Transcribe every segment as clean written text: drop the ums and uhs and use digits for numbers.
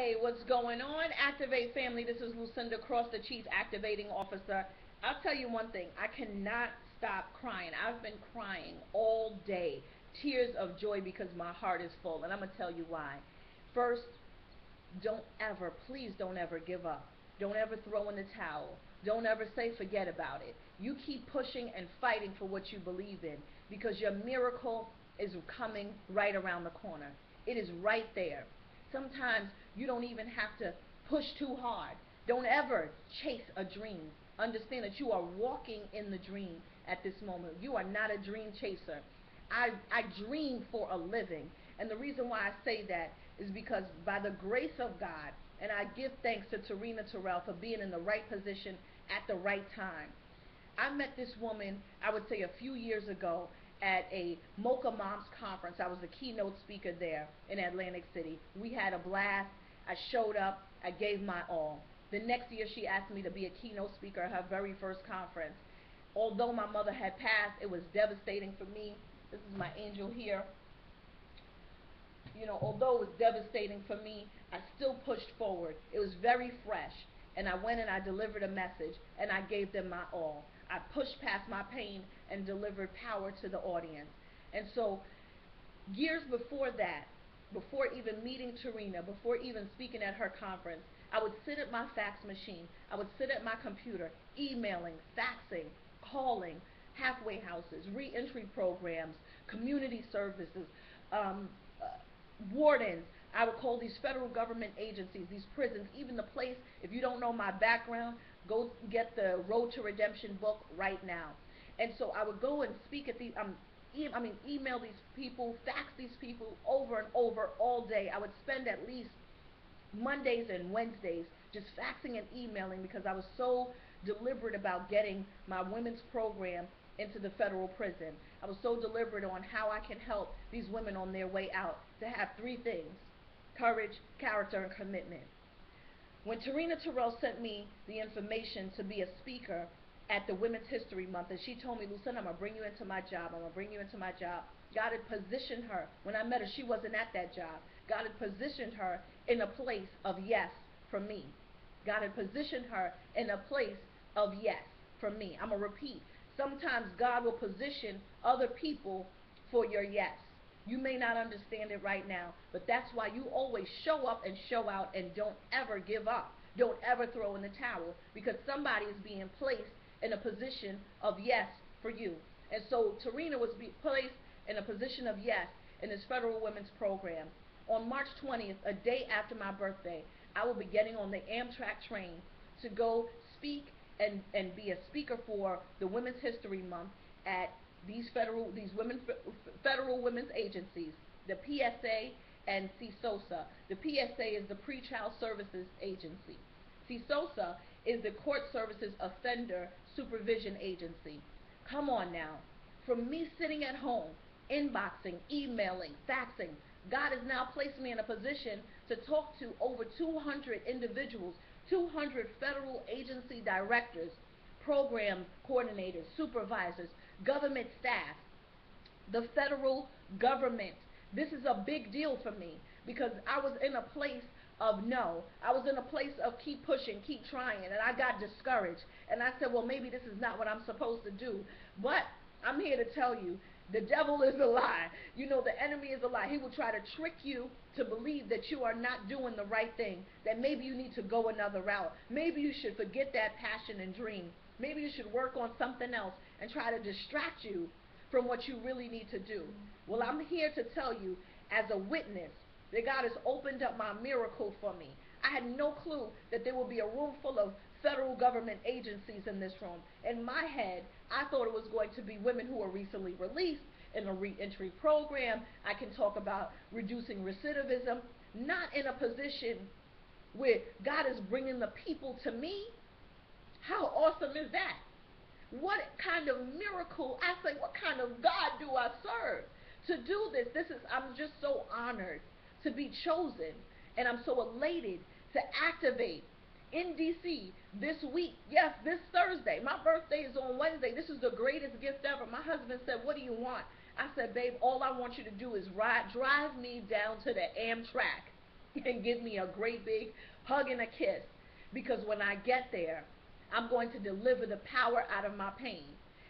Hey, what's going on? Activate family. This is Lucinda Cross, the Chief Activating Officer. I'll tell you one thing. I cannot stop crying. I've been crying all day. Tears of joy because my heart is full. And I'm going to tell you why. First, don't ever, please don't ever give up. Don't ever throw in the towel. Don't ever say forget about it. You keep pushing and fighting for what you believe in because your miracle is coming right around the corner. It is right there. Sometimes you don't even have to push too hard. Don't ever chase a dream. Understand that you are walking in the dream at this moment. You are not a dream chaser. I dream for a living. And the reason why I say that is because by the grace of God, and I give thanks to Tarina Terrell for being in the right position at the right time. I met this woman, I would say a few years ago, at a Mocha Moms conference. I was the keynote speaker there in Atlantic City. We had a blast. I showed up. I gave my all. The next year she asked me to be a keynote speaker at her very first conference. Although my mother had passed, it was devastating for me. This is my angel here. Although it was devastating for me, I still pushed forward. It was very fresh. And I went and I delivered a message and I gave them my all. I pushed past my pain and delivered power to the audience. And so years before that, before even meeting Tarina, before even speaking at her conference, I would sit at my fax machine. I would sit at my computer, emailing, faxing, calling, halfway houses, reentry programs, community services, wardens. I would call these federal government agencies, these prisons, even the place, if you don't know my background, go get the Road to Redemption book right now. And so I would go and speak at these, email these people, fax these people over and over all day. I would spend at least Mondays and Wednesdays just faxing and emailing because I was so deliberate about getting my women's program into the federal prison. I was so deliberate on how I can help these women on their way out to have three things: courage, character, and commitment. When Tarina Terrell sent me the information to be a speaker at the Women's History Month, and she told me, Lucinda, I'm going to bring you into my job. I'm going to bring you into my job. God had positioned her. When I met her, she wasn't at that job. God had positioned her in a place of yes for me. God had positioned her in a place of yes for me. I'm going to repeat. Sometimes God will position other people for your yes. You may not understand it right now, but that's why you always show up and show out and don't ever give up. Don't ever throw in the towel because somebody is being placed in a position of yes for you. And so Tarina was placed in a position of yes in this federal women's program. On March 20th, a day after my birthday, I will be getting on the Amtrak train to go speak and be a speaker for the Women's History Month at these federal women's agencies, the PSA and CSOSA. The PSA is the Pretrial Services Agency. CSOSA is the Court Services Offender Supervision Agency. Come on now. From me sitting at home, inboxing, emailing, faxing, God has now placed me in a position to talk to over 200 individuals, 200 federal agency directors, program coordinators, supervisors, government staff, the federal government. This is a big deal for me because I was in a place of no. I was in a place of keep pushing, keep trying, and I got discouraged. And I said, well, maybe this is not what I'm supposed to do. But I'm here to tell you, the devil is a lie. The enemy is a lie. He will try to trick you to believe that you are not doing the right thing, that maybe you need to go another route. Maybe you should forget that passion and dream. Maybe you should work on something else and try to distract you from what you really need to do. Well, I'm here to tell you as a witness that God has opened up my miracle for me. I had no clue that there would be a room full of federal government agencies in this room. In my head, I thought it was going to be women who were recently released in a reentry program. I can talk about reducing recidivism, not in a position where God is bringing the people to me. How awesome is that? What kind of miracle? I say, what kind of God do I serve to do this? I'm just so honored to be chosen, and I'm so elated to activate in D.C. this week. Yes, this Thursday. My birthday is on Wednesday. This is the greatest gift ever. My husband said, what do you want? I said, babe, all I want you to do is drive me down to the Amtrak and give me a great big hug and a kiss, because when I get there, I'm going to deliver the power out of my pain.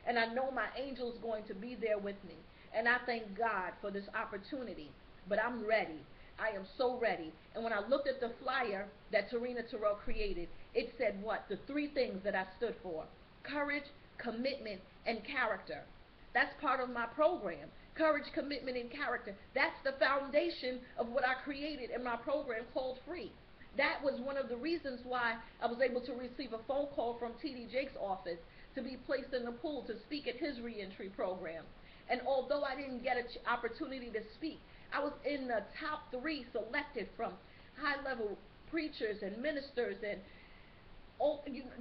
And I know my angel's going to be there with me. And I thank God for this opportunity. But I'm ready. I am so ready. And when I looked at the flyer that Tarina Terrell created, it said what? The three things that I stood for: courage, commitment, and character. That's part of my program. Courage, commitment, and character. That's the foundation of what I created in my program called Free. That was one of the reasons why I was able to receive a phone call from T.D. Jake's office to be placed in the pool to speak at his reentry program. And although I didn't get an opportunity to speak, I was in the top 3 selected from high-level preachers and ministers and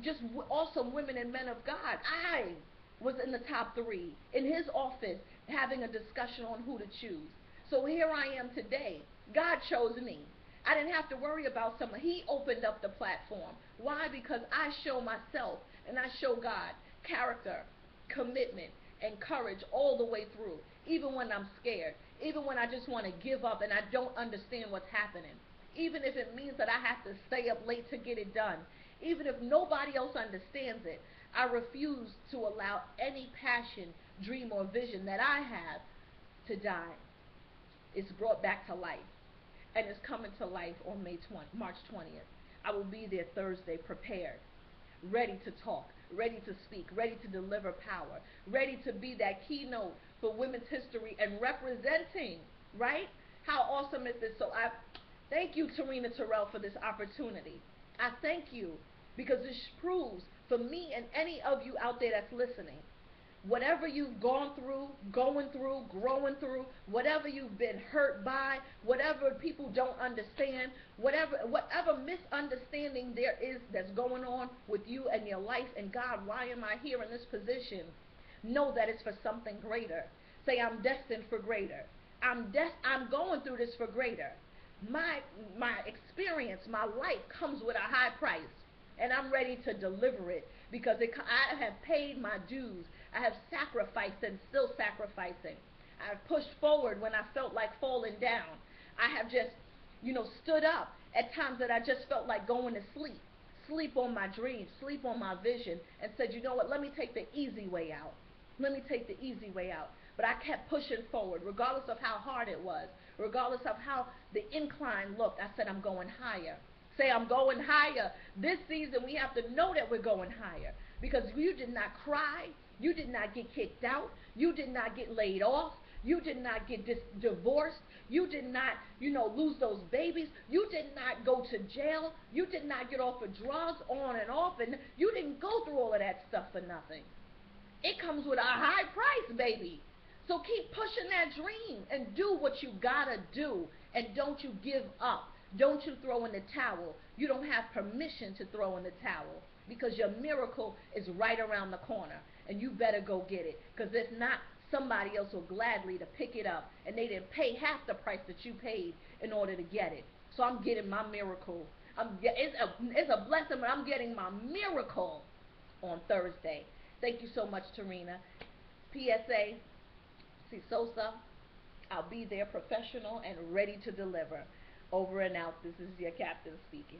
just awesome women and men of God. I was in the top 3 in his office having a discussion on who to choose. So here I am today. God chose me. I didn't have to worry about someone. He opened up the platform. Why? Because I show myself and I show God character, commitment, and courage all the way through, even when I'm scared, even when I just want to give up and I don't understand what's happening, even if it means that I have to stay up late to get it done, even if nobody else understands it. I refuse to allow any passion, dream, or vision that I have to die. It's brought back to life, and it's coming to life on March 20th. I will be there Thursday, prepared, ready to talk, ready to speak, ready to deliver power, ready to be that keynote for women's history and representing, right? How awesome is this? So I thank you, Tarina Terrell, for this opportunity. I thank you because this proves for me and any of you out there that's listening, whatever you've gone through, going through, growing through, whatever you've been hurt by, whatever people don't understand, whatever misunderstanding there is that's going on with you and your life and God, why am I here in this position? Know that it's for something greater. Say, I'm destined for greater. I'm going through this for greater. My experience, my life comes with a high price, and I'm ready to deliver it because I have paid my dues. I have sacrificed and still sacrificing. I have pushed forward when I felt like falling down. I have just, stood up at times that I just felt like going to sleep. Sleep on my dreams, sleep on my vision, and said, you know what, let me take the easy way out. Let me take the easy way out. But I kept pushing forward, regardless of how hard it was, regardless of how the incline looked. I said, I'm going higher. Say, I'm going higher. This season, we have to know that we're going higher, because you did not cry. You did not get kicked out. You did not get laid off. You did not get divorced. You did not, lose those babies. You did not go to jail. You did not get off of drugs, on and off. And you didn't go through all of that stuff for nothing. It comes with a high price, baby. So keep pushing that dream and do what you gotta do. And don't you give up. Don't you throw in the towel. You don't have permission to throw in the towel, because your miracle is right around the corner. And you better go get it, because if not, somebody else will gladly to pick it up, and they didn't pay half the price that you paid in order to get it. So I'm getting my miracle. It's a blessing, but I'm getting my miracle on Thursday. Thank you so much, Tarina. PSA, CSOSA, I'll be there, professional and ready to deliver. Over and out. This is your captain speaking.